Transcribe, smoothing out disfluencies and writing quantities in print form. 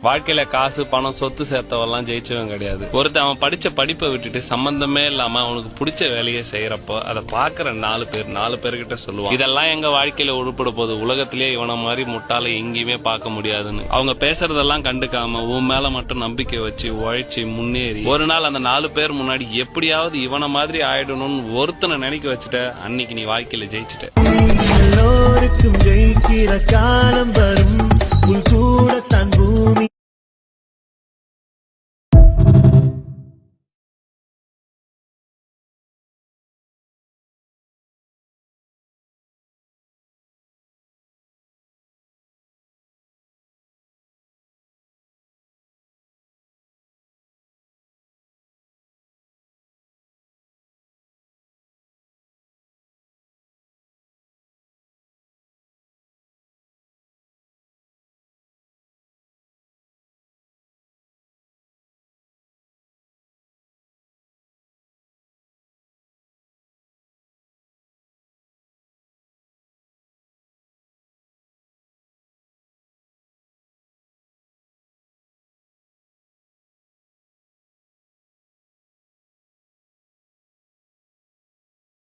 வாழ்க்கையில காசு பணம் சொத்து சேர்த்தவெல்லாம் ஜெயிச்சவன் கிடையாது. ஒருத்தன் அவன் படிச்ச படிப்பை விட்டுட்டு சம்பந்தமே இல்லாம அவனுக்கு பிடிச்ச வேலையை செய்யறப்போ அதை பாக்குற 4 பேர்கிட்ட சொல்லுவான், இதெல்லாம் எங்க வாழ்க்கையில உருப்பட போகுது, உலகத்திலேயே இவன மாதிரி முட்டாளை எங்கேயுமே பார்க்க முடியாதுன்னு. அவங்க பேசுறதெல்லாம் கண்டுக்காம உன் மேல மட்டும் நம்பிக்கை வச்சு உழைச்சி முன்னேறி ஒரு நாள் அந்த 4 பேர் முன்னாடி எப்படியாவது இவன மாதிரி ஆயிடணும்னு ஒருத்தனை நினைக்க வச்சுட்ட, அன்னைக்கு நீ வாழ்க்கையில ஜெயிச்சுட்ட. எல்லோருக்கும் ஜெயிக்கிற காலம் வரும், உள் கூட தான் பூமி